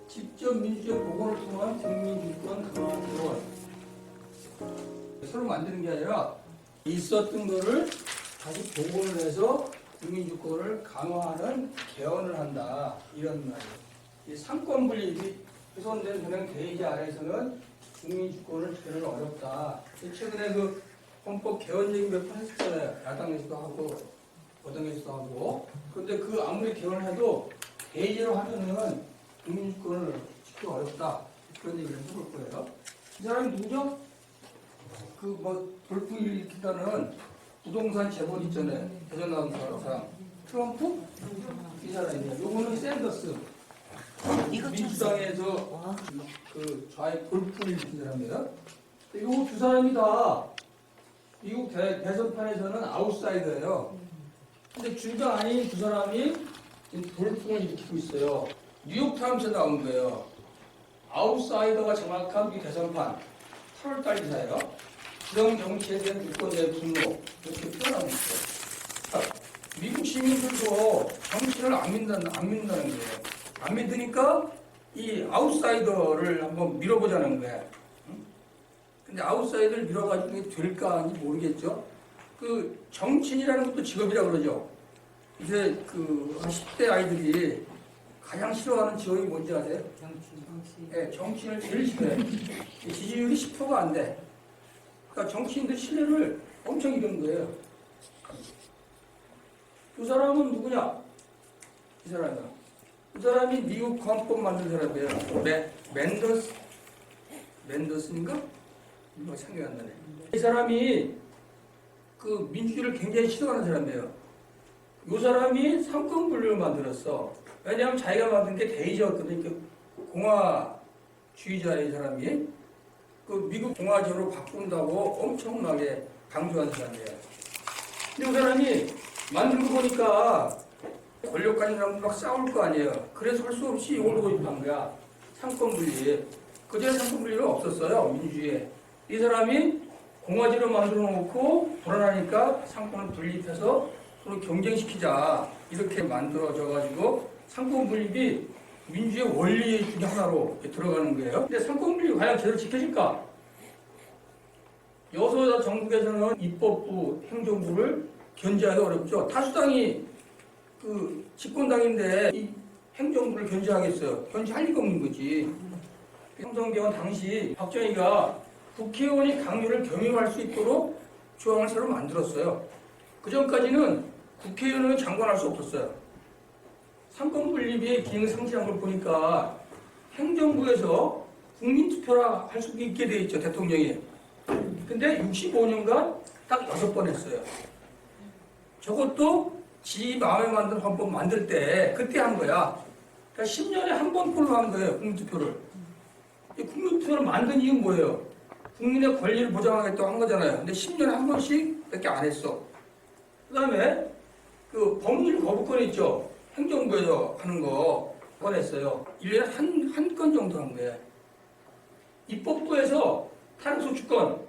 직접 민주주의 복원을 통한 국민주권 강화 개원. 새로 만드는 게 아니라 있었던 거를 다시 복원을 해서 국민주권을 강화하는 개헌을 한다. 이런 말이에요. 이 상권 분립이 훼손된 현행 대의제 아래에서는 국민주권을 지키는 어렵다. 최근에 그 헌법 개헌 얘기 몇 번 했었잖아요. 야당에서도 하고 여당에서도 하고. 그런데 그 아무리 개헌을 해도 대의제로 하면은 국민주권을 지키기 어렵다. 그런 얘기를 해볼 거예요. 이 사람이 누구죠? 그 뭐 돌풍 일으키다는 부동산 재벌 있잖아요. 대전 나온 사람. 트럼프? 이 사람이에요. 요거는 샌더스. 민주당에서 그 좌익 돌풍을 일으킨 사람이에요. 요 두 사람이 다 미국 대선판에서는 아웃사이더예요. 근데 주가 아닌 두 사람이 돌풍을 일으키고 있어요. 뉴욕타임스에 나온 거예요. 아웃사이더가 정확한 미 대선판 8월달 기사예요. 지정 정치에 대한 유권자의 분노 이렇게 표현하고 있어요. 미국 시민들도 정치를 안 믿는다는 거예요. 안 믿으니까 이 아웃사이더를 한번 밀어보자는 거예요. 근데 아웃사이더를 밀어가지고 이게 될까 모르겠죠. 그 정치인이라는 것도 직업이라고 그러죠. 이제 그 10대 아이들이 가장 싫어하는 직업이 뭔지 아세요? 정치인. 네, 정치인을 제일 싫어해요. 지지율이 10%가 안 돼. 그러니까 정치인들 신뢰를 엄청 잃은 거예요. 그 사람은 누구냐? 이 사람은. 그 사람이 미국 헌법 만든 사람이에요. 맨더스인가? 이거 생각이 안 나네. 이 사람이 그 민주주의를 굉장히 싫어하는 사람이에요. 이 사람이 상권 분류를 만들었어. 왜냐하면 자기가 만든 게 대의제였거든요. 그 공화주의자의 사람이 그 미국 공화제로 바꾼다고 엄청나게 강조한 사람이에요. 근데 그 사람이 만든 거 보니까 권력 가진 사람들 막 싸울 거 아니에요. 그래서 할 수 없이 이걸 도입한 거야. 상권 분리. 그전에 상권 분리가 없었어요. 민주주의에. 이 사람이 공화제로 만들어 놓고 불안하니까 상권을 분립해서 서로 경쟁시키자. 이렇게 만들어져가지고 상권 분립이 민주주의 원리 중에 하나로 들어가는 거예요. 근데 상권 분립이 과연 제대로 지켜질까? 여소야대 정국에서는 입법부, 행정부를 견제하기 어렵죠. 다수당이 그 집권당인데 이 행정부를 견제하겠어요. 견제할 리가 없는 거지. 형성개헌 당시 박정희가 국회의원이 강요를 겸용할 수 있도록 조항을 새로 만들었어요. 그 전까지는 국회의원은 장관할 수 없었어요. 상권 분립의 기능 상실한 걸 보니까 행정부에서 국민투표라 할 수 있게 돼 있죠, 대통령이. 근데 65년간 딱 6번 했어요. 저것도 지 마음에 만든 헌법 만들 때 그때 한 거야. 그러니까 10년에 한 번꼴로 한 거예요, 국민투표를. 이 국민투표를 만든 이유는 뭐예요? 국민의 권리를 보장하겠다고 한 거잖아요. 근데 10년에 한 번씩 밖에 안 했어. 그 다음에 그 법률 거부권 있죠? 행정부에서 하는 거 꺼냈어요. 1년에 한 건 정도 한 거예요. 입법부에서 탄핵소추권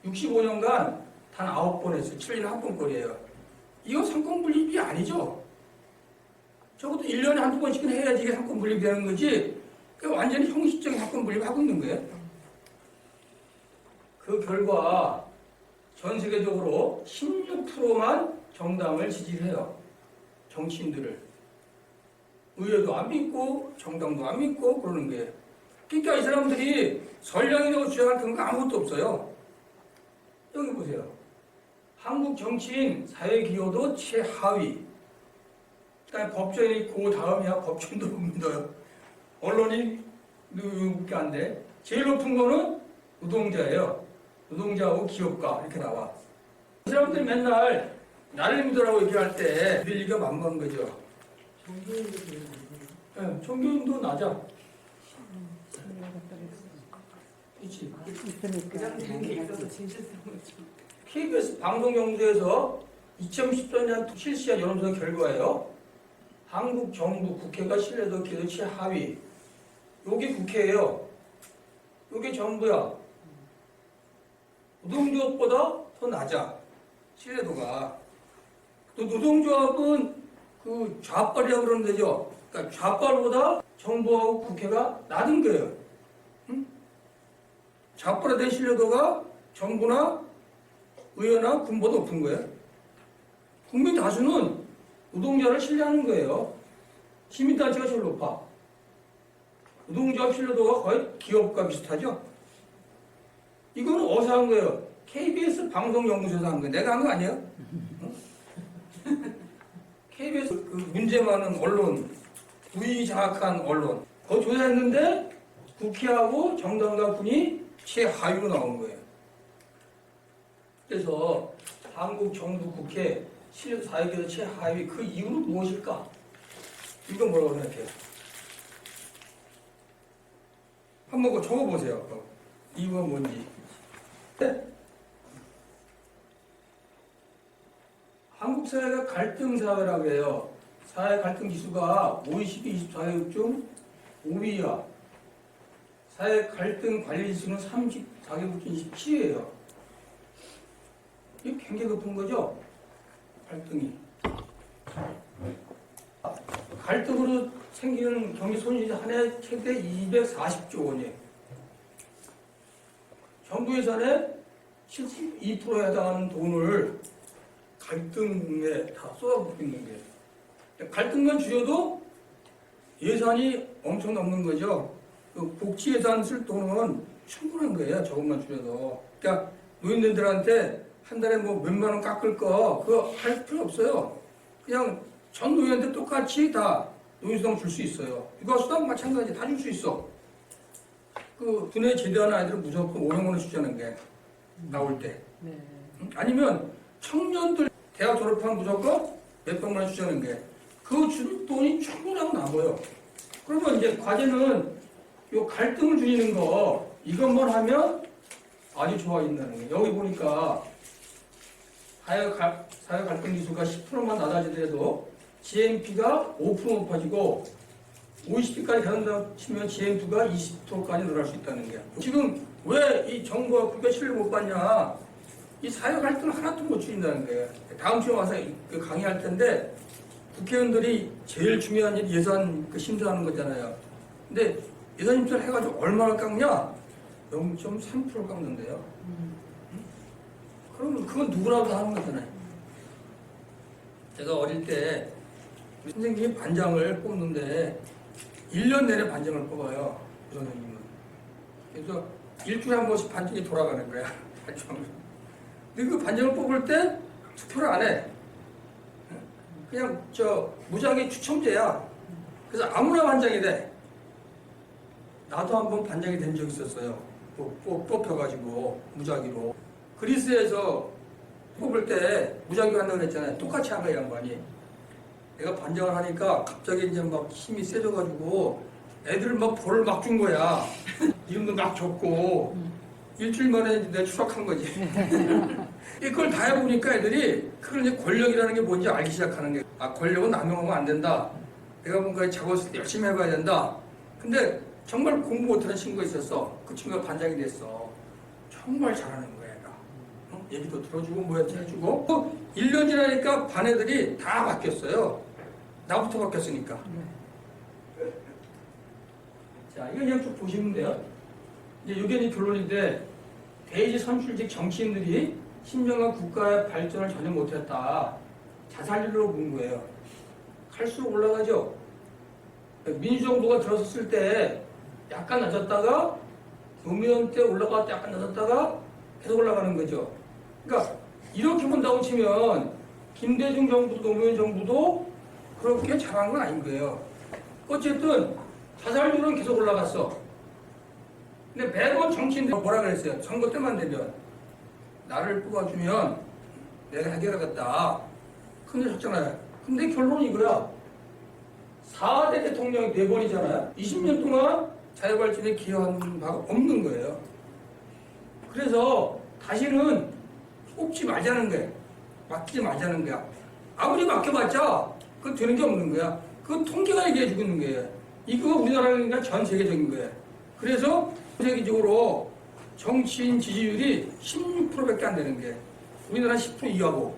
65년간 단 9번 했어요. 7년에 한 번꼴이에요. 이거 상권분립이 아니죠? 적어도 1년에 한두 번씩은 해야지 이게 상권분립이 되는 거지. 그러니까 완전히 형식적인 상권분립을 하고 있는 거예요. 그 결과 전 세계적으로 16%만 정당을 지지를 해요. 정치인들을. 의회도 안 믿고 정당도 안 믿고 그러는 거예요. 그러니까 이 사람들이 선량이라고 주장할 근거가 아무것도 없어요. 여기 보세요. 한국 정치인 사회기여도 최하위. 그다음에 법조인이 그 다음이야. 법조인도 못 믿어요. 언론이 누구밖에 안 돼. 제일 높은 거는 노동자예요. 노동자하고 기업가 이렇게 나와. 이 사람들이 맨날 나를 믿으라고 얘기할 때 믿을 리가 만만 거죠. 네, 종교인도 낮아. 그렇지. KBS 방송연구소에서 2014년 실시한 여론조사 결과예요. 한국 정부 국회가 신뢰도 기여도 최하위. 여기 국회예요. 여기 정부야. 노동조합보다 더 낮아. 신뢰도가. 또 노동조합은 그 좌빨이라고 그러는 데죠. 그러니까 좌빨보다 정부하고 국회가 낮은 거예요. 응? 좌빨에 대한 신뢰도가 정부나 의회나 군보다 높은 거예요. 국민 다수는 노동자를 신뢰하는 거예요. 시민단체가 제일 높아. 노동자 신뢰도가 거의 기업과 비슷하죠. 이거는 어디서 한 거예요? KBS 방송연구소에서 한 거예요. 내가 한 거 아니에요? KBS 그 문제 많은 언론, 부의장악한 언론, 그거 조사했는데 국회하고 정당과 군이 최하위로 나온 거예요. 그래서 한국 정부 국회 사회에서 최하위 그 이유는 무엇일까? 이거 뭐라고 생각해요? 한번 적어보세요. 이유가 뭔지. 네? 한국 사회가 갈등 사회라고 해요. 사회 갈등 지수가 OECD 24개국 중 5위야. 사회 갈등 관리 지수는 34개국 중 27위예요. 이게 굉장히 높은 거죠? 갈등이. 갈등으로 생기는 경제 손실이 한 해 최대 240조 원이에요. 정부 예산의 72%에 해당하는 돈을 갈등에 다 쏟아붓는 거예요. 갈등만 줄여도 예산이 엄청 넘는 거죠. 그 복지 예산 쓸 돈은 충분한 거예요. 저것만 줄여도. 그러니까 노인들한테 한 달에 뭐 몇만 원 깎을 거 그거 할 필요 없어요. 그냥 전 노인한테 똑같이 다 노인수당 줄 수 있어요. 육아수당 마찬가지 다 줄 수 있어. 그 군에 제대하는 아이들은 무조건 500만 원 주자는 게 나올 때. 네. 아니면 청년들 대학 졸업하면 무조건 몇백만 원 주자는 게 그 줄 돈이 충분하고 남아요. 그러면 이제 과제는 요 갈등을 줄이는 거 이것만 하면 아주 좋아진다는 거예요. 여기 보니까 사회 갈등 지수가 10%만 낮아지더라도 GNP가 5% 높아지고 OECD까지 가는다 치면 GNP가 20%까지 늘어날 수 있다는 거야. 지금 왜 이 정부와 국가 신뢰를 못 받냐? 이 사회 갈등을 하나도 못 줄인다는 거예요. 다음 주에 와서 강의할 텐데 국회의원들이 제일 중요한 일 예산 심사하는 거잖아요. 근데 예산 심사를 해가지고 얼마나 깎냐? 0.3% 깎는데요. 그러면 그건 누구라도 하는 거잖아요. 제가 어릴 때 우리 선생님이 반장을 뽑는데 1년 내내 반장을 뽑아요. 그 선생님은. 그래서 일주일에 한 번씩 반장이 돌아가는 거야. 근데 그 반장을 뽑을 때 투표를 안 해. 그냥 무작위 추첨제야. 그래서 아무나 반장이 돼. 나도 한번 반장이 된 적이 있었어요. 뽑혀가지고 무작위로. 그리스에서 뽑을 때 무작위로 한다고 그랬잖아요. 똑같이 한 거야, 양반이. 내가 반장을 하니까 갑자기 이제 막 힘이 세져가지고 애들 막 벌을 막 준 거야. 이름도 막 줬고 일주일 만에 내가 추락한 거지. 그걸 다 해보니까 애들이 그걸 이제 권력이라는 게 뭔지 알기 시작하는 게 아, 권력은 남용하면 안 된다. 내가 뭔가 작업을 열심히 해봐야 된다. 근데 정말 공부 못하는 친구가 있었어. 그 친구가 반장이 됐어. 정말 잘하는 거야, 얘가. 얘기도 들어주고 뭐였지 해주고 1년 지나니까 반 애들이 다 바뀌었어요. 나부터 바뀌었으니까. 자, 이거 그냥 쭉 보시면 돼요. 이제 이게 결론인데 대의지 선출직 정치인들이 10년간 국가의 발전을 전혀 못했다. 자살률로 본 거예요. 갈수록 올라가죠. 민주정부가 들어섰을 때 약간 낮았다가 노무현 때 올라갔다 약간 낮았다가 계속 올라가는 거죠. 그러니까 이렇게 본다고 치면 김대중 정부도 노무현 정부도 그렇게 잘한 건 아닌 거예요. 어쨌든 자살률은 계속 올라갔어. 근데 매번 정치인들이 뭐라 그랬어요? 선거 때만 되면 나를 뽑아주면 내가 해결하겠다. 근데 졌잖아요. 근데 결론이 이거야. 4대 대통령이 4번이잖아요. 20년 동안 자유발전에 기여한 바가 없는 거예요. 그래서 다시는 뽑지 말자는 거예요. 맡기지 말자는 거야. 아무리 맡겨봤자 그건 되는 게 없는 거야. 그건 통계가 얘기해주고 있는 거예요. 이거 우리나라가 전 세계적인 거예요. 그래서 세계적으로 정치인 지지율이 16%밖에 안 되는 게 우리나라 10% 이하고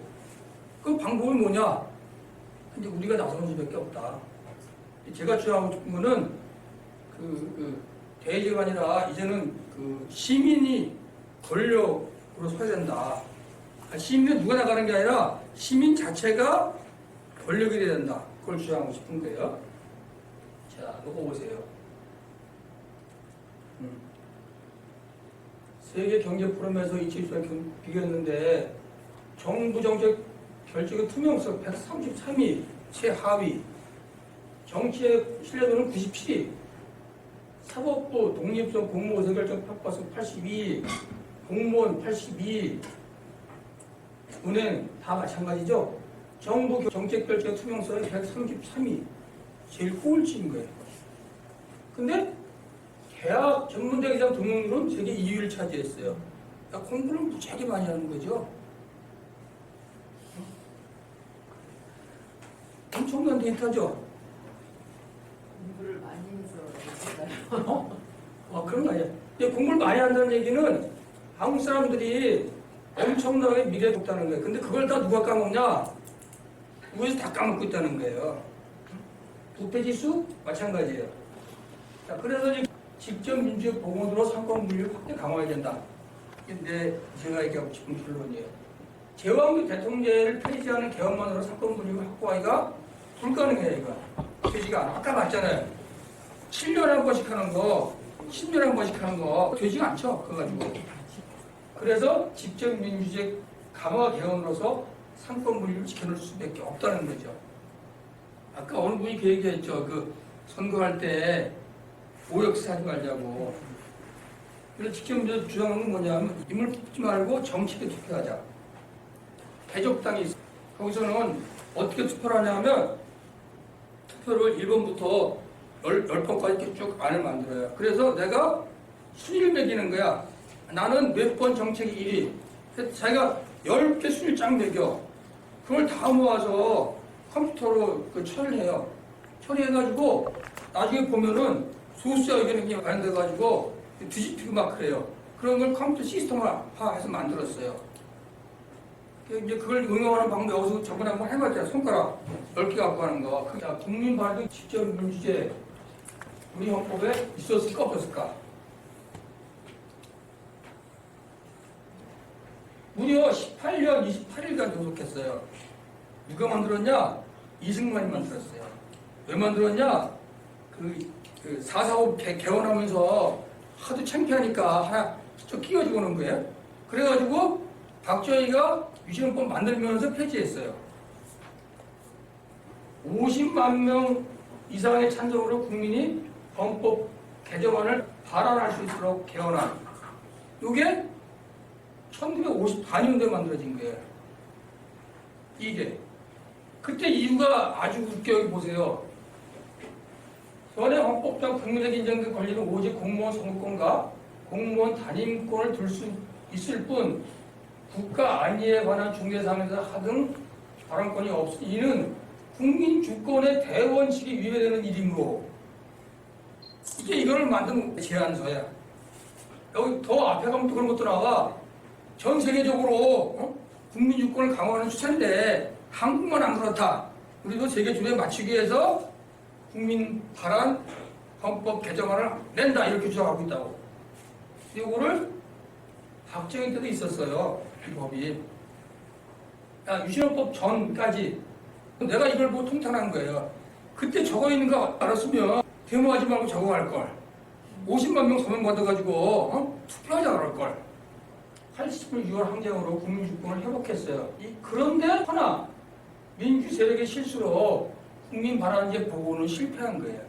그 방법이 뭐냐? 근데 우리가 나서는 수밖에 없다. 제가 주장하고 싶은 거는 대의제가 아니라 이제는 시민이 권력으로 서야 된다. 시민은 누가 나가는 게 아니라 시민 자체가 권력이 돼야 된다. 그걸 주장하고 싶은 거예요. 자, 이거 보세요. 세계 경제 포럼에서 2024년 비교했는데 정부 정책 결정의 투명성 133위 최하위, 정치의 신뢰도는 97위, 사법부 독립성 공무원 의사결정 평가성 82위, 공무원 82위, 은행 다 마찬가지죠. 정부 정책 결정 투명성이 133위, 제일 꼴찌인 거예요. 근데 대학 전문대학장 등록률은 세계 2위를 차지했어요. 그러니까 공부를 무지하게 많이 하는 거죠. 엄청난 데이터죠. 공부를 많이 해서 그런 거 아니에요. 공부를 많이 한다는 얘기는 한국 사람들이 엄청나게 미래에 높다는 거예요. 근데 그걸 다 누가 까먹냐? 위에서 다 까먹고 있다는 거예요. 부패지수 마찬가지예요. 자, 그래서 직접 민주주의 복원으로 상권 분리를 확대 강화해야 된다. 이게 제가 얘기하고 싶은 결론이에요. 제왕규 대통령제를 폐지하는 개헌만으로 상권 분리를 확보하기가 불가능해요. 이거 되지가 않아. 아까 봤잖아요. 7년에 한 번씩 하는 거, 10년에 한 번씩 하는 거 되지가 않죠. 그거 가지고. 그래서 직접 민주주의 강화 개헌으로서 상권 분리를 지켜낼 수밖에 없다는 거죠. 아까 어느 분이 그 얘기했죠. 선거할 때 오역사 하지 말자고. 그래서 직접 민주주의 주장하는 건 뭐냐면 인물 뽑지 말고 정치에 투표하자. 대적당이 있어요. 거기서는 어떻게 투표를 하냐면 투표를 1번부터 10번까지 이렇게 쭉 안을 만들어요. 그래서 내가 순위를 매기는 거야. 나는 몇 번 정책이 1위. 자기가 10개 순위를 쫙 매겨. 그걸 다 모아서 컴퓨터로 처리를 해요. 처리해가지고 나중에 보면은 소수자 의견이 반영돼가지고 뒤집히고 막 그래요. 그런 걸 컴퓨터 시스템화해서 만들었어요. 이제 그걸 응용하는 방법 여기서 저번에 한번 해봤잖아요. 손가락 10개 갖고 하는 거. 국민 발등 직접 민주제 우리 헌법에 있었을까 없었을까? 무려 18년 28일간 도속했어요. 누가 만들었냐? 이승만이 만들었어요. 왜 만들었냐? 4.45 개헌하면서 하도 창피하니까 하나 좀 끼워주고 오는 거예요. 그래가지고 박정희가 유신헌법 만들면서 폐지했어요. 50만 명 이상의 찬성으로 국민이 헌법 개정안을 발언할 수 있도록 개헌한 이게 1954년도에 만들어진 거예요. 이게 그때 이유가 아주 웃겨. 여기 보세요. 현행 헌법상 국민에게 인정된 권리는 오직 공무원 선거권과 공무원 단임권을 둘 수 있을 뿐 국가 안위에 관한 중대사항에서 하등 발언권이 없으니 이는 국민 주권의 대원칙이 위배되는 일이므로 이게 이거를 만든 제안서야. 여기 더 앞에 가면 또 그런 것도 나와. 전 세계적으로 국민 주권을 강화하는 추세인데 한국만 안 그렇다. 우리도 세계 주에 맞추기 위해서 국민 발안 헌법 개정안을 낸다 이렇게 주장하고 있다고. 이거를 박정희 때도 있었어요. 이 법이. 유신헌법 전까지 내가 이걸 보고 통탄한 거예요. 그때 적어 있는 거 알았으면 데모하지 말고 적어갈 걸. 50만 명 서명 받아가지고 투표하지 않을 걸. 80일 6월 항쟁으로 국민주권을 회복했어요. 그런데 하나 민주 세력의 실수로 국민 발안제 보고는 실패한 거예요.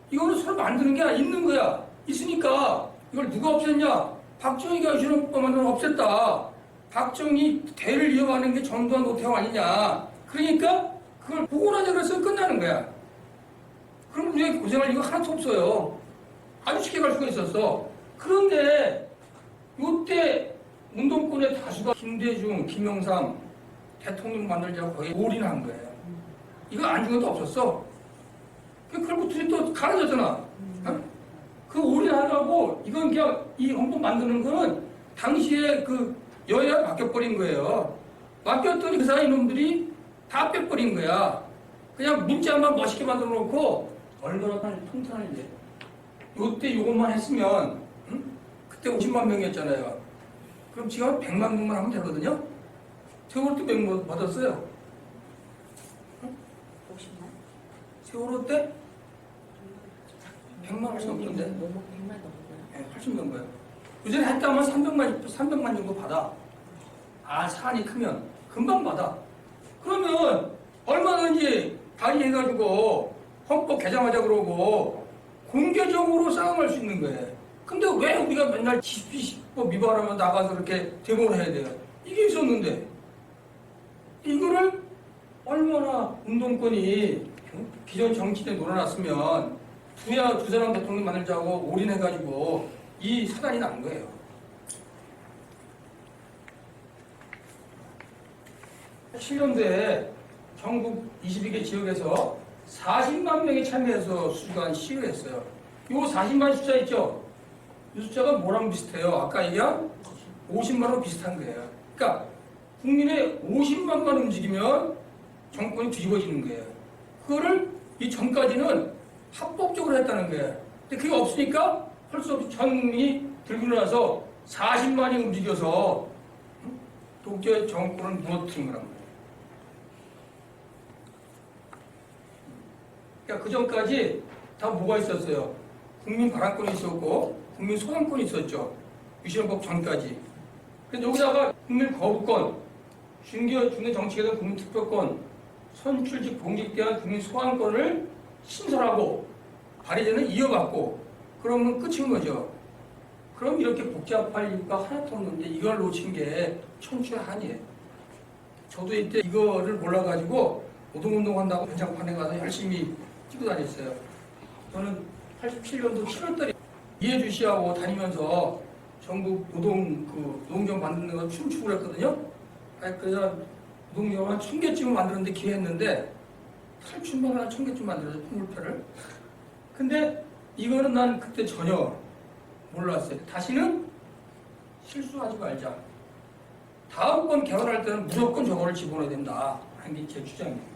이거는 서로 만드는 게 아니라 있는 거야. 있으니까 이걸 누가 없앴냐? 박정희가 유신헌법 만들어 없앴다. 박정희 대를 이어가는 게 전두환 노태우 아니냐? 그러니까 그걸 복원하자 그래서 끝나는 거야. 그럼 우리가 고생할 이유가 하나도 없어요. 아주 쉽게 갈 수가 있었어. 그런데 이때 운동권의 다수가 김대중, 김영삼 대통령 만들자고 거기에 올인한 거예요. 이거 안 준 것도 없었어. 그리고 둘이 또 갈라졌잖아. 그 올인하려고 이건 그냥 이 헌법 만드는 거는 당시에 여야에 맡겨버린 거예요. 맡겼더니 그 사이 놈들이 다 빼버린 거야. 그냥 문자만 멋있게 만들어 놓고 얼마나 통탄한지. 요때 요것만 했으면 응? 그때 50만 명이었잖아요. 그럼 지금 100만 명만 하면 되거든요. 세월호 때 100만 받았어요. 50만? 세월호 때 100만 훨씬 넘던데. 너무 100만 넘어요. 네, 훨씬 넘은 거예요. 요새는 했다면 300만 정도 받아. 아, 사안이 크면 금방 받아. 그러면 얼마든지 발의해가지고 헌법 개정하자 그러고 공개적으로 싸움할 수 있는 거예요. 근데 왜 우리가 맨날 집법 위반하면 나가서 이렇게 데모를 해야 돼요? 이게 있었는데 이거를 얼마나 운동권이 기존 정치인에 놀아놨으면 두 사람 대통령 만들자고 올인해가지고 이 사단이 난 거예요. (7년도에) 전국 22개 지역에서 40만 명이 참여해서 수주관 시위를 했어요. 이 40만 숫자 있죠? 이 숫자가 뭐랑 비슷해요? 아까 얘기한 50만하고 비슷한 거예요. 그러니까 국민의 50만만 움직이면 정권이 뒤집어지는 거예요. 그거를 이 전까지는 합법적으로 했다는 거예요. 근데 그게 없으니까 할 수 없이 전 국민이 들고 일어나서 40만이 움직여서 독재 정권을 무너뜨린 거란 말이에요. 그러니까 그 전까지 다 뭐가 있었어요? 국민 발언권이 있었고 국민 소환권이 있었죠. 유신헌법 전까지. 근데 여기다가 국민 거부권, 중대 정치계단 국민 투표권, 선출직 공직에 대한 국민 소환권을 신설하고 발의제는 이어받고 그러면 끝인 거죠. 그럼 이렇게 복잡할 이유가 하나도 없는데 이걸 놓친 게 천추한이에요. 저도 이때 이거를 몰라가지고 노동운동한다고 변장판에 가서 열심히 찍고 다녔어요. 저는 87년도 7월달에 이해주 씨하고 다니면서 전국 노동정 만드는 거 춤추고 그랬거든요. 그래서 노동정을 한 1000개쯤 만드는데 기회했는데 탈춤만 한 1000개쯤 만들어서 풍물패를. 근데 이거는 난 그때 전혀 몰랐어요. 다시는 실수하지 말자. 다음번 개헌할 때는 무조건 저거를 집어넣어야 된다 하는 게 제 주장입니다.